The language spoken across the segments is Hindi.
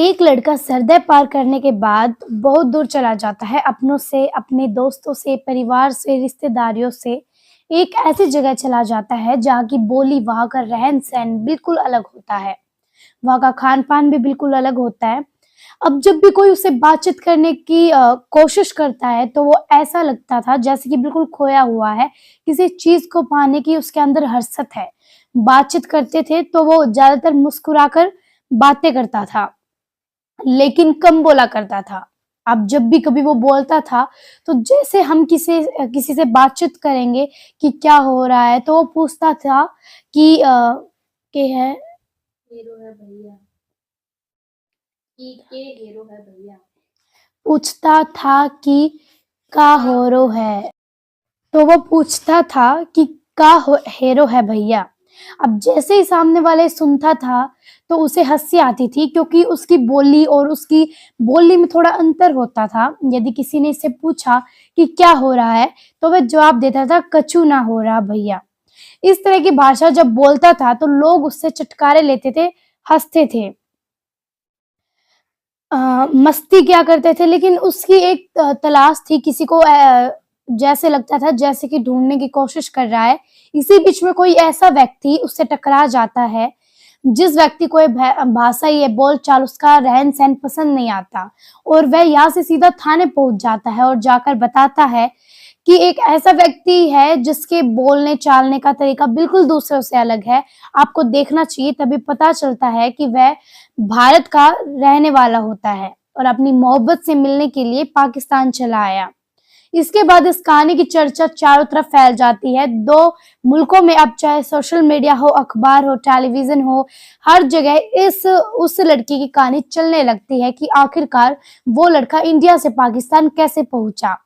एक लड़का सरहदें पार करने के बाद बहुत दूर चला जाता है अपनों से, अपने दोस्तों से, परिवार से, रिश्तेदारियों से। एक ऐसी जगह चला जाता है जहाँ की बोली, वहाँ का रहन-सहन बिल्कुल अलग होता है। वहाँ का खान-पान भी बिल्कुल अलग होता है। अब जब भी कोई उससे बातचीत करने की कोशिश करता है तो वो ऐसा लगता था जैसे कि बिल्कुल खोया हुआ है, किसी चीज़ को पाने की उसके अंदर हसरत है। बातचीत करते थे तो वो ज़्यादातर मुस्कुराकर बातें करता था। लेकिन कम बोला करता था। अब जब भी कभी वो बोलता था, तो जैसे हम किसी से बातचीत करेंगे कि क्या हो रहा है, तो वो पूछता था कि के है हीरो है भैया के हीरो है भैया। पूछता था कि का होरो है। तो वो पूछता था कि का हो हेरो है भैया। अब जैसे ही सामने वाले सुनता था, तो उसे हँसी आती थी क्योंकि उसकी बोली और उसकी बोली में थोड़ा अंतर होता था। यदि किसी ने इससे पूछा कि क्या हो रहा है, तो वह जवाब देता था कछु ना हो रहा भैया। इस तरह की भाषा जब बोलता था, तो लोग उससे चटकारे लेते थे, हँसते थे। मस्ती किया करते थे लेकिन उसकी एक तलाश थी किसी को जैसे लगता था जैसे कि ढूँढने की कोशिश कर रहा है। इसी बीच में कोई ऐसा व्यक्ति उससे टकरा जाता है, जिस व्यक्ति को ये भाषा, ये बोलचाल, उसका रहन-सहन पसंद नहीं आता और वह यहाँ से सीधा थाने पहुँच जाता है और जाकर बताता है कि एक ऐसा व्यक्ति है जिसके बोलने-चालने का तरीका बिल्कुल दूसरों से अलग है। आपको देखना चाहिए, तभी पता चलता है कि वह भारत का रहने वाला होता है और अपनी मोहब्बत से मिलने के लिए पाकिस्तान चला आया। इसके बाद इस कहानी की चर्चा चारों तरफ फैल जाती है। 2 मुल्कों में अब चाहे सोशल मीडिया हो, अखबार हो, टेलीविज़न हो, हर जगह इस उस लड़की की कहानी चलने लगती है कि आखिरकार वो लड़का इंडिया से पाकिस्तान कैसे पहुँचा।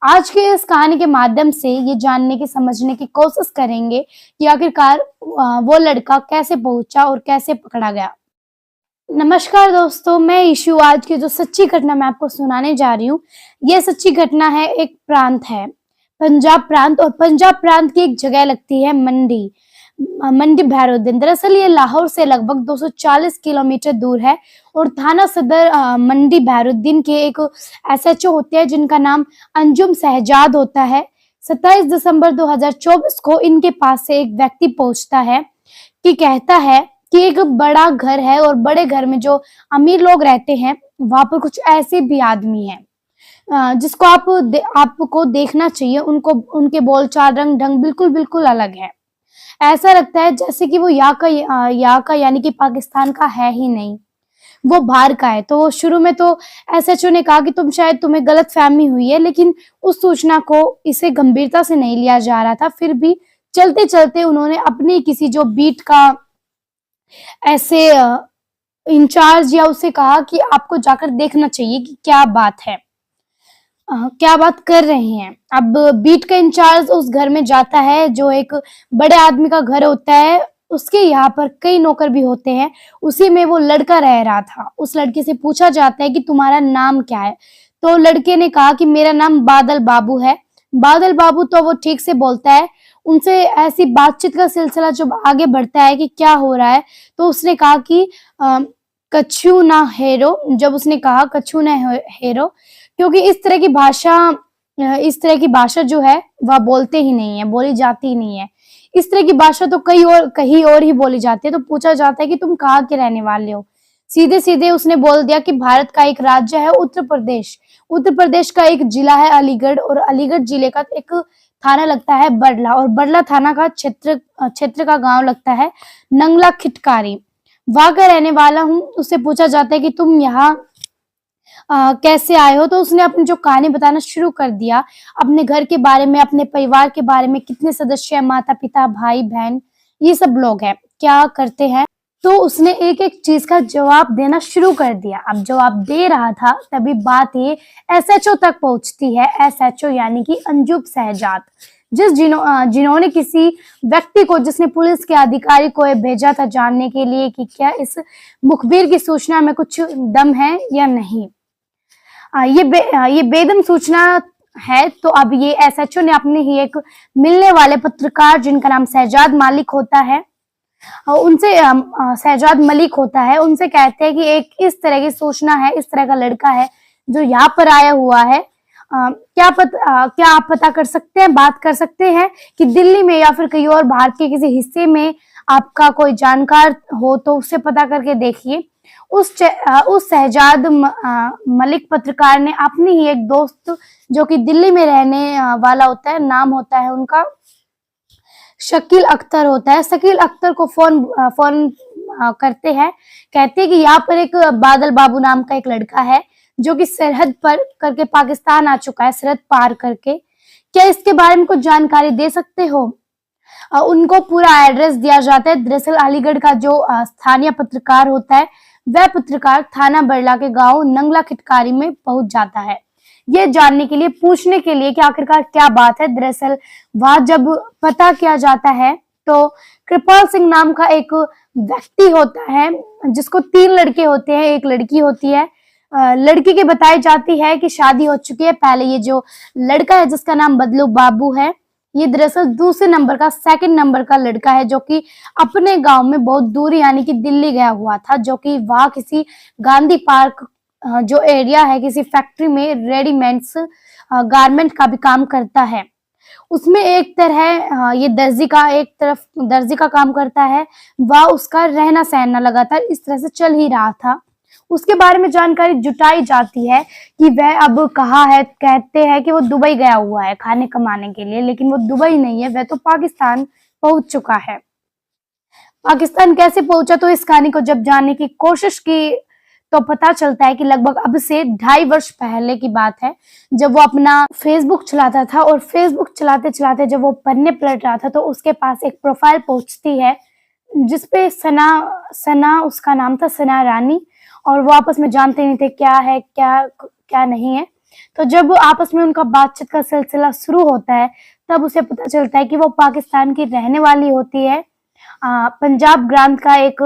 आज की इस कहानी के माध्यम से ये जानने की, समझने की कोशिश करेंगे कि आखिरकार वो लड़का कैसे पहुँचा और कैसे पकड़ा गया। नमस्कार दोस्तों, मैं ईशु। आज की जो सच्ची घटना मैं आपको सुनाने जा रही हूँ, ये सच्ची घटना है, एक प्रांत है, पंजाब प्रांत, और पंजाब प्रांत की एक जगह लगती है मंडी, मंडी भैरवद्दीन। दरअसल ये लाहौर से लगभग 240 किलोमीटर दूर है और थाना सदर मंडी भैरवद्दीन के एक एसएचओ होते हैं जिनका नाम अंजुम शहजाद होता है। 27 दिसंबर 2024 को इनके पास से एक व्यक्ति पहुंचता है कि कहता है कि एक बड़ा घर है और बड़े घर में जो अमीर लोग रहते हैं, वहाँ पर कुछ ऐसे भी आदमी हैं जिसको आपको देखना चाहिए। उनको, उनके बोलचाल, रंग-ढंग बिल्कुल अलग है। ऐसा लगता है जैसे कि वो यहाँ का यानी कि पाकिस्तान का है ही नहीं, वो बाहर का है। तो शुरू में तो एसएचओ ने कहा कि तुम्हें गलतफ़हमी हुई है, लेकिन उस सूचना को इसे गंभीरता से नहीं लिया जा रहा था। फिर भी चलते-चलते उन्होंने अपनी किसी जो बीट का ऐसे इंचार्ज या उसे कहा कि आपको जाकर देखना चाहिए कि क्या बात है, क्या बात कर रहे हैं। अब बीट का इंचार्ज उस घर में जाता है जो एक बड़े आदमी का घर होता है। उसके यहाँ पर कई नौकर भी होते हैं। उसी में वो लड़का रह रहा था। उस लड़के से पूछा जाता है कि तुम्हारा नाम क्या है? तो लड़के ने कहा कि मेरा नाम बादल बाबू है। बादल बाबू तो वो ठीक से बोलता है। उनसे ऐसी बातचीत का सिलसिला जब आगे बढ़ता है कि क्या हो रहा है, तो उसने कहा कि कछु ना हेरो। जब उसने कहा कछु ना हेरो, क्योंकि इस तरह की भाषा जो है वह बोलते ही नहीं है, बोली जाती ही नहीं है। इस तरह की भाषा तो कहीं और ही बोली जाती है। तो पूछा जाता है कि तुम कहाँ के रहने वाले हो? सीधे-सीधे उसने बोल दिया कि भारत का एक राज्य है उत्तर प्रदेश। उत्तर प्रदेश का एक जिला है अलीगढ़ और अलीगढ़ जिले का एक थाना लगता है बड़ला और बड़ला थाना का क्षेत्र का गाँव लगता है नंगला खिटकारी। वहाँ का रहने वाला हूँ। उससे पूछा जाता है कि तुम यहाँ कैसे आए हो? तो उसने अपनी जो कहानी बताना शुरू कर दिया, अपने घर के बारे में, अपने परिवार के बारे में, कितने सदस्य हैं, माता-पिता, भाई-बहन, ये सब लोग हैं, क्या करते हैं। तो उसने एक-एक चीज़ का जवाब देना शुरू कर दिया। अब जवाब दे रहा था, तभी बात ये एसएचओ तक पहुँचती है। एसएचओ यानी कि अंजुम शहजाद, जिन्होंने किसी व्यक्ति को, जिसने पुलिस के अधिकारी को ये भेजा था जानने के लिए कि क्या इस मुखबिर की सूचना में कुछ दम है या नहीं। ये बेदम सूचना है। तो अब ये एसएचओ ने अपने ही एक मिलने वाले पत्रकार, जिनका नाम शहजाद मालिक होता है, उनसे शहजाद मलिक होता है, उनसे कहते हैं कि एक इस तरह की सूचना है, इस तरह का लड़का है जो यहाँ पर आया हुआ है। क्या आप पता कर सकते हैं, बात कर सकते हैं कि दिल्ली में या फिर कहीं और भारत के किसी हिस्से में आपका कोई जानकार हो तो उससे पता करके देखिए। उस शहजाद मलिक पत्रकार ने अपनी ही एक दोस्त जो कि दिल्ली में रहने वाला होता है, नाम होता है उनका शकील अख्तर होता है। शकील अख्तर को फोन करते हैं, कहते हैं कि यहाँ पर एक बादल बाबू नाम का एक लड़का है जो कि सरहद पर करके पाकिस्तान आ चुका है, सरहद पार करके। क्या इसके बारे में कुछ जानकारी दे सकते हो? उनको पूरा एड्रेस दिया जाता है। दरअसल अलीगढ़ का जो स्थानीय पत्रकार होता है, वह पत्रकार थाना बरला के गांव नंगला खिटकारी में पहुंच जाता है, ये जानने के लिए, पूछने के लिए कि आखिरकार क्या बात है। दरअसल वहां जब पता किया जाता है तो कृपाल सिंह नाम का एक व्यक्ति होता है जिसको 3 लड़के होते हैं, एक लड़की होती है। लड़की की बताई जाती है कि शादी हो चुकी है पहले। ये जो लड़का है जिसका नाम बदलू बाबू है, ये दरअसल दूसरे नंबर का, सेकंड नंबर का लड़का है जो कि अपने गांव में बहुत दूर यानी कि दिल्ली गया हुआ था, जो कि वहां किसी गांधी पार्क जो एरिया है, किसी फैक्ट्री में रेडीमेड्स गारमेंट का भी काम करता है। उसमें एक तरह ये दर्जी का काम करता है। वह उसका रहना सहना लगातार इस तरह से चल ही रहा था। उसके बारे में जानकारी जुटाई जाती है कि वह अब कहाँ है। कहते हैं कि वो दुबई गया हुआ है खाने कमाने के लिए, लेकिन वो दुबई नहीं है, वह तो पाकिस्तान पहुंच चुका है। पाकिस्तान कैसे पहुंचा, तो इस कहानी को जब जानने की कोशिश की तो पता चलता है कि लगभग अब से 2.5 वर्ष पहले की बात है, जब वो अपना फेसबुक चलाता था और फेसबुक चलाते चलाते जब वो पन्ने पलट रहा था तो उसके पास एक प्रोफाइल पहुंचती है जिसपे सना उसका नाम था, सना रानी, और वो आपस में जानते नहीं थे क्या है क्या नहीं है। तो जब आपस में उनका बातचीत का सिलसिला शुरू होता है तब उसे पता चलता है कि वो पाकिस्तान की रहने वाली होती है। पंजाब ग्रांत का एक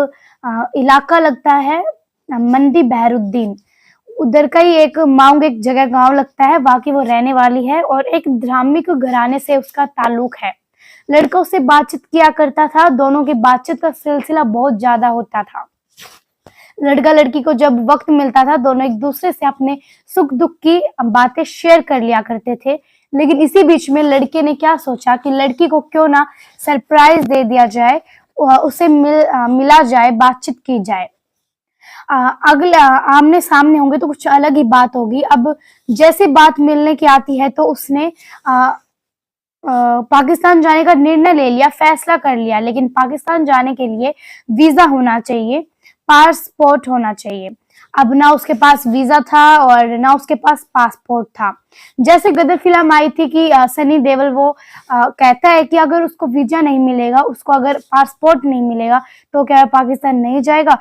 इलाका लगता है, मंडी बहरुद्दीन, उधर का ही एक मांग एक जगह गांव लगता है, वहां की वो रहने वाली है और एक धार्मिक घराने से उसका ताल्लुक है। लड़का उससे बातचीत किया करता था, दोनों की बातचीत का सिलसिला बहुत ज्यादा होता था। लड़का लड़की को जब वक्त मिलता था दोनों एक दूसरे से अपने सुख दुख की बातें शेयर कर लिया करते थे। लेकिन इसी बीच में लड़के ने क्या सोचा कि लड़की को क्यों ना सरप्राइज दे दिया जाए, उसे मिला जाए, बातचीत की जाए। अगला आमने सामने होंगे तो कुछ अलग ही बात होगी। अब जैसे बात मिलने की आती है तो उसने पाकिस्तान जाने का निर्णय ले लिया, फैसला कर लिया। लेकिन पाकिस्तान जाने के लिए वीजा होना चाहिए, पासपोर्ट होना चाहिए। अब ना उसके पास वीजा था और ना उसके पास पासपोर्ट था। जैसे गदर फिल्म आई थी कि सनी देओल वो कहता है कि अगर उसको वीजा नहीं मिलेगा, उसको अगर पासपोर्ट नहीं मिलेगा तो क्या पाकिस्तान नहीं जाएगा।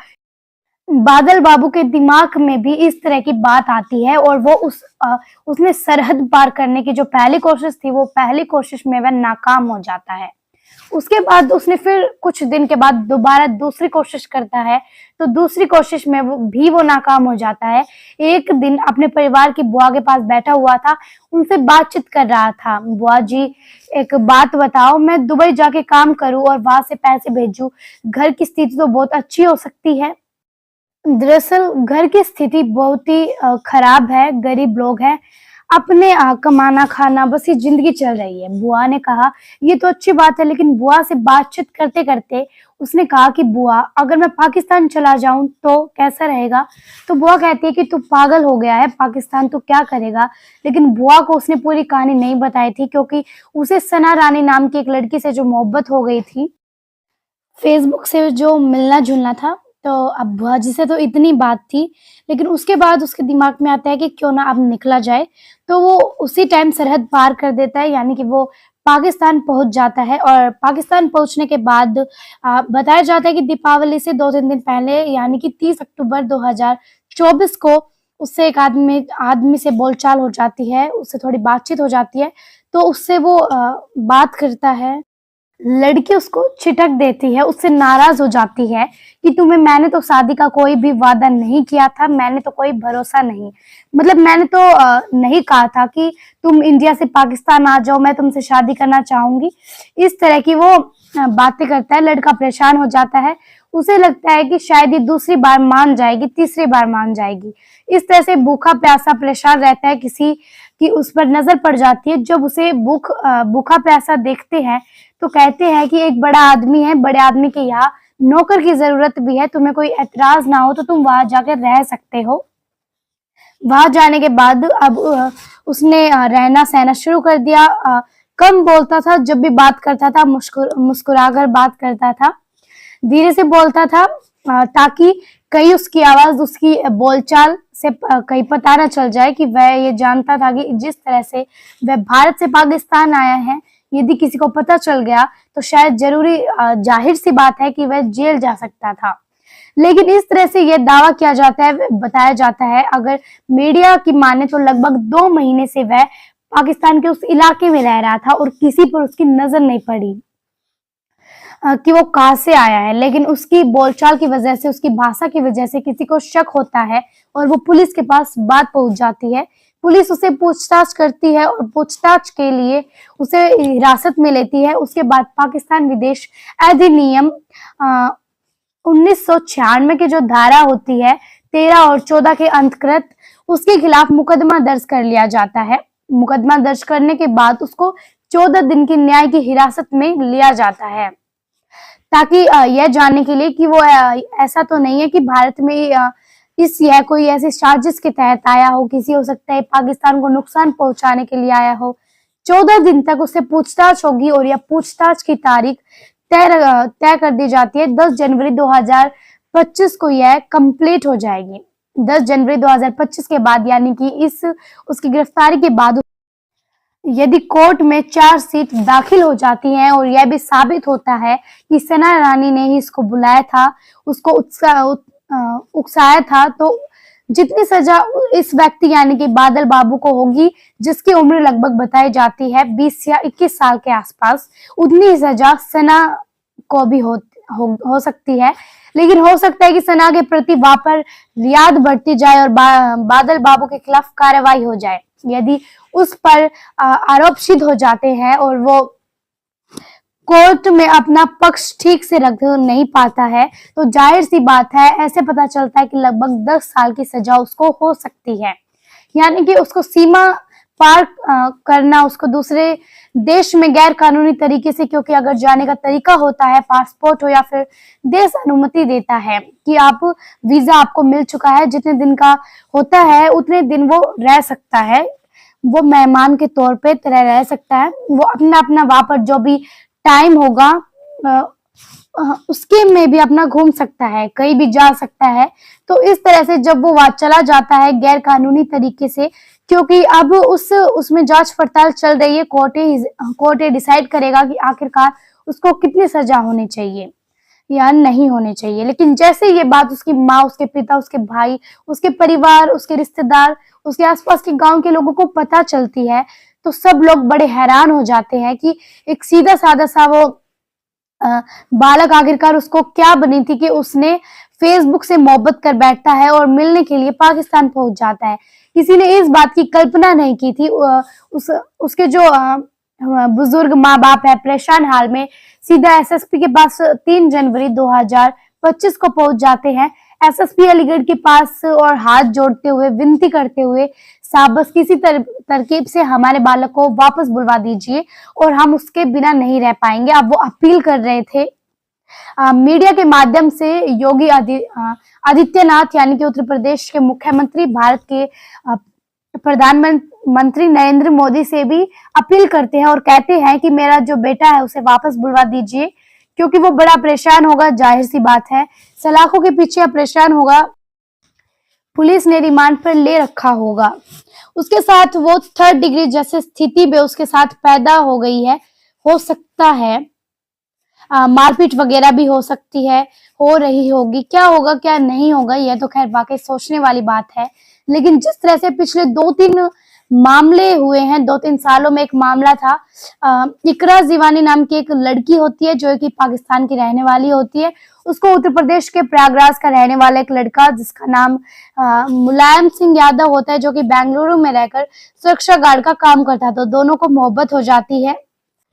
बादल बाबू के दिमाग में भी इस तरह की बात आती है और वो उसने सरहद पार करने की जो पहली कोशिश थी, वो पहली कोशिश में वह नाकाम हो जाता है। उसके बाद उसने फिर कुछ दिन के बाद दोबारा दूसरी कोशिश करता है, तो दूसरी कोशिश में वो नाकाम हो जाता है। एक दिन अपने परिवार की बुआ के पास बैठा हुआ था, उनसे बातचीत कर रहा था। बुआ जी, एक बात बताओ, मैं दुबई जाके काम करूं और वहां से पैसे भेजूं, घर की स्थिति तो बहुत अच्छी हो सकती है। दरअसल घर की स्थिति बहुत ही खराब है, गरीब लोग हैं, अपने कमाना खाना बस ये जिंदगी चल रही है। बुआ ने कहा ये तो अच्छी बात है, लेकिन बुआ से बातचीत करते करते उसने कहा कि बुआ, अगर मैं पाकिस्तान चला जाऊं तो कैसा रहेगा। तो बुआ कहती है कि तू पागल हो गया है, पाकिस्तान तू क्या करेगा। लेकिन बुआ को उसने पूरी कहानी नहीं बताई थी क्योंकि उसे सना रानी नाम की एक लड़की से जो मोहब्बत हो गई थी, फेसबुक से जो मिलना जुलना था, तो अब बुआ जी से तो इतनी बात थी। लेकिन उसके बाद उसके दिमाग में आता है कि क्यों ना अब निकला जाए, तो वो उसी टाइम सरहद पार कर देता है, यानी कि वो पाकिस्तान पहुंच जाता है। और पाकिस्तान पहुंचने के बाद बताया जाता है कि दीपावली से 2-3 दिन पहले यानी कि 30 अक्टूबर 2024 को उससे एक आदमी से बोलचाल हो जाती है, उससे थोड़ी बातचीत हो जाती है, तो उससे वो बात करता है। लड़की उसको छिटक देती है, उससे नाराज हो जाती है कि मैंने तो शादी का कोई भी वादा नहीं किया था, मैंने तो कोई भरोसा नहीं, मतलब मैंने तो नहीं कहा था कि तुम इंडिया से पाकिस्तान आ जाओ, मैं तुमसे शादी करना चाहूंगी। इस तरह की वो बातें करता है। लड़का परेशान हो जाता है, उसे लगता है कि शायद ये दूसरी बार मान जाएगी, तीसरी बार मान जाएगी। इस तरह से भूखा प्यासा परेशान रहता है, किसी की उस पर नजर पड़ जाती है। जब उसे भूखा प्यासा देखते हैं तो कहते हैं कि एक बड़ा आदमी है, बड़े आदमी के यहाँ नौकर की जरूरत भी है, तुम्हें कोई एतराज ना हो तो तुम वहां जाकर रह सकते हो। वहां जाने के बाद अब उसने रहना सहना शुरू कर दिया। कम बोलता था, जब भी बात करता था मुस्कुराकर बात करता था, धीरे से बोलता था ताकि कहीं उसकी आवाज, उसकी बोलचाल से कहीं पता न चल जाए कि वह ये जानता था कि जिस तरह से वह भारत से पाकिस्तान आया है, यदि किसी को पता चल गया तो शायद जरूरी जाहिर सी बात है कि वह जेल जा सकता था। लेकिन इस तरह से यह दावा किया जाता है, बताया जाता है, अगर मीडिया की माने तो लगभग 2 महीने से वह पाकिस्तान के उस इलाके में रह रहा था और किसी पर उसकी नजर नहीं पड़ी कि वो कहाँ से आया है। लेकिन उसकी बोलचाल की वजह से, उसकी भाषा की वजह से किसी को शक होता है और वो पुलिस के पास बात पहुंच जाती है। पुलिस उसे पूछताछ करती है और पूछताछ के लिए उसे हिरासत में लेती है। उसके बाद पाकिस्तान विदेश अधिनियम 1996 की जो धारा होती है 13 और 14 के अंतर्गत उसके खिलाफ मुकदमा दर्ज कर लिया जाता है। मुकदमा दर्ज करने के बाद उसको 14 दिन की न्याय की हिरासत में लिया जाता है, ताकि यह जानने के लिए कि वो ऐसा तो नहीं है कि भारत में यह कोई ऐसी साजिश के तहत आया हो, किसी हो सकता है पाकिस्तान को नुकसान पहुंचाने के लिए आया हो। 14 दिन तक उससे पूछताछ होगी और यह पूछताछ की तारीख तय कर दी जाती है। 10 जनवरी 2025 को यह कंप्लीट हो जाएगी। 10 जनवरी 2025 के बाद, यानी कि उसकी गिरफ्तारी के बाद, यदि कोर्ट में चार्जशीट दाखिल हो जाती है और यह भी साबित होता है कि सना रानी ने ही इसको बुलाया था, उसको उकसाया था, तो जितनी सजा इस व्यक्ति यानी कि बादल बाबू को होगी, जिसकी उम्र लगभग बताई जाती है 20 या 21 साल के आसपास, उतनी सजा सना को भी हो सकती है। लेकिन हो सकता है कि सना के प्रति वहां पर रियाद बढ़ती जाए और बादल बाबू के खिलाफ कार्रवाई हो जाए। यदि उस पर आरोप सिद्ध हो जाते हैं और वो कोर्ट में अपना पक्ष ठीक से रख नहीं पाता है, तो जाहिर सी बात है, ऐसे पता चलता है कि लगभग 10 साल की सजा उसको हो सकती है। यानी कि उसको सीमा पार करना, उसको दूसरे देश में गैर कानूनी तरीके से, क्योंकि अगर जाने का तरीका होता है, पासपोर्ट हो या फिर देश अनुमति देता है कि आप वीजा आपको मिल चुका है, जितने दिन का होता है उतने दिन वो रह सकता है, वो मेहमान के तौर पे तरह रह सकता है। वो अपना अपना वहां पर जो भी टाइम होगा उसके में भी अपना घूम सकता है, कहीं भी जा सकता है। तो इस तरह से जब वो वहां चला जाता है गैर कानूनी तरीके से, क्योंकि अब उसमें जांच पड़ताल चल रही है, कोर्ट डिसाइड करेगा कि आखिरकार उसको कितनी सजा होनी चाहिए या नहीं होनी चाहिए। लेकिन जैसे ये बात उसकी माँ, उसके पिता, उसके भाई, उसके परिवार, उसके रिश्तेदार, उसके आसपास के गांव के लोगों को पता चलती है, तो सब लोग बड़े हैरान हो जाते हैं कि एक सीधा साधा सा वो बालक आखिरकार उसको क्या बनी थी कि उसने फेसबुक से मोहब्बत कर बैठता है और मिलने के लिए पाकिस्तान पहुंच जाता है। किसी ने इस बात की कल्पना नहीं की थी। उसके जो बुजुर्ग माँ बाप है, परेशान हाल में सीधा एसएसपी के पास 3 जनवरी 2025 को पहुंच जाते हैं। एसएसपी अलीगढ़ के पास और हाथ जोड़ते हुए विनती करते हुए, साहब बस किसी तरकीब से हमारे बालक को वापस बुलवा दीजिए और हम उसके बिना नहीं रह पाएंगे। अब वो अपील कर रहे थे मीडिया के माध्यम से। योगी आदित्यनाथ यानी कि उत्तर प्रदेश के मुख्यमंत्री, भारत के प्रधानमंत्री नरेंद्र मोदी से भी अपील करते हैं और कहते हैं कि मेरा जो बेटा है उसे वापस बुलवा दीजिए, क्योंकि वो बड़ा परेशान होगा। जाहिर सी बात है, सलाखों के पीछे परेशान होगा, पुलिस ने रिमांड पर ले रखा होगा। उसके साथ वो 3rd डिग्री जैसे स्थिति भी उसके साथ पैदा हो गई है, हो सकता है मारपीट वगैरह भी हो सकती है, हो रही होगी। क्या होगा क्या नहीं होगा, यह तो खैर वाकई सोचने वाली बात है। लेकिन जिस तरह से पिछले 2-3 मामले हुए हैं। 2-3 सालों में एक मामला था। इकरा जीवानी नाम की एक लड़की होती है जो कि पाकिस्तान की रहने वाली होती है। उसको उत्तर प्रदेश के प्रयागराज का रहने वाला एक लड़का जिसका नाम मुलायम सिंह यादव होता है, जो कि बेंगलुरु में रहकर सुरक्षा गार्ड का काम करता है। तो दोनों को मोहब्बत हो जाती है।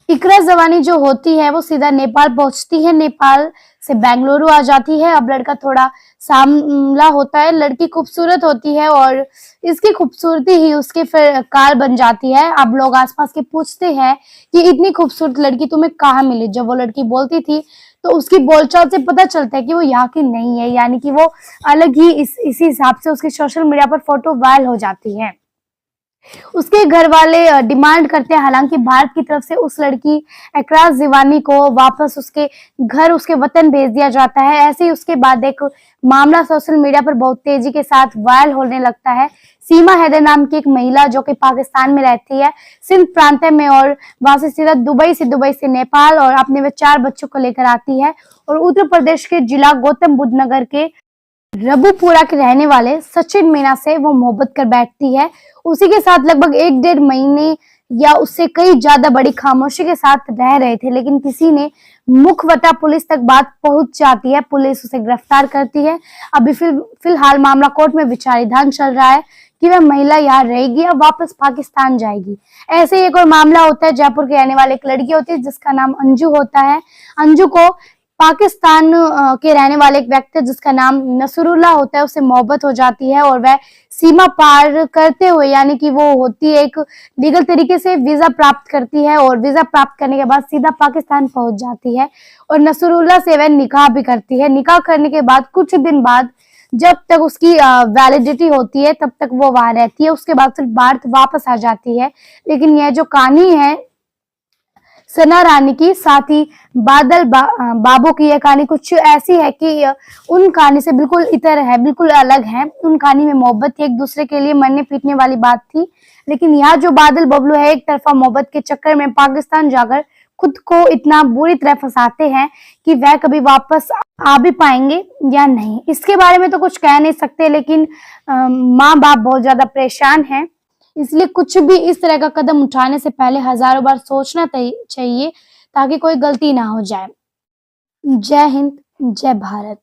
इकरा जवानी जो होती है वो सीधा नेपाल पहुंचती है, नेपाल से बेंगलुरु आ जाती है। अब लड़का थोड़ा सांवला होता है, लड़की खूबसूरत होती है और इसकी खूबसूरती ही उसकी फिर कार बन जाती है। अब लोग आसपास के पूछते हैं कि इतनी खूबसूरत लड़की तुम्हें कहाँ मिली। जब वो लड़की बोलती थी तो उसकी बोलचाल से पता चलता है कि वो यहाँ की नहीं है, यानी कि वो अलग ही। इसी हिसाब से उसकी सोशल मीडिया पर फोटो वायरल हो जाती है। उसके घर वाले डिमांड करते हैं, हालांकि भारत की तरफ से उस लड़की इकरा जीवानी को वापस उसके घर, उसके वतन भेज दिया जाता है। ऐसे ही उसके बाद एक मामला सोशल मीडिया पर बहुत तेजी के साथ वायरल होने लगता है। सीमा हैदर नाम की एक महिला जो कि पाकिस्तान में रहती है, सिंध प्रांत में, और वहां से सीधा दुबई से नेपाल और अपने वे 4 बच्चों को लेकर आती है और उत्तर प्रदेश के जिला गौतम बुद्ध नगर के रबुपुरा के रहने वाले सचिन मीना से वो मोहब्बत कर बैठती है। उसी के साथ लगभग 1-1.5 महीने या उससे कई ज्यादा बड़ी खामोशी के साथ रह रहे थे, लेकिन किसी ने मुखवटा पुलिस तक बात पहुंच जाती है। पुलिस उसे गिरफ्तार करती है। अभी फिलहाल मामला कोर्ट में विचाराधीन चल रहा है कि वह महिला यहाँ रहेगी या वापस पाकिस्तान जाएगी। ऐसे ही एक और मामला होता है, जयपुर के रहने वाले एक लड़की होती है जिसका नाम अंजू होता है। अंजू को पाकिस्तान के रहने वाले एक व्यक्ति जिसका नाम नसरुल्लाह होता है, उससे मोहब्बत हो जाती है और वह सीमा पार करते हुए, यानी कि वो होती है एक लीगल तरीके से वीजा प्राप्त करती है और वीजा प्राप्त करने के बाद सीधा पाकिस्तान पहुंच जाती है और नसरुल्लाह से वह निकाह भी करती है। निकाह करने के बाद कुछ दिन बाद जब तक उसकी वैलिडिटी होती है तब तक वो वहां रहती है, उसके बाद फिर भारत वापस आ जाती है। लेकिन यह जो कहानी है सना रानी की, साथ ही बादल बाबू की, यह कहानी कुछ ऐसी है कि उन कहानी से बिल्कुल इतर है, बिल्कुल अलग है। उन कहानी में मोहब्बत थी, एक दूसरे के लिए मरने पीटने वाली बात थी, लेकिन यहाँ जो बादल बबलू है एक तरफा मोहब्बत के चक्कर में पाकिस्तान जाकर खुद को इतना बुरी तरह फंसाते हैं कि वह कभी वापस आ भी पाएंगे या नहीं, इसके बारे में तो कुछ कह नहीं सकते। लेकिन माँ बाप बहुत ज्यादा परेशान हैं, इसलिए कुछ भी इस तरह का कदम उठाने से पहले हजारों बार सोचना चाहिए ताकि कोई गलती ना हो जाए। जय हिंद, जय भारत।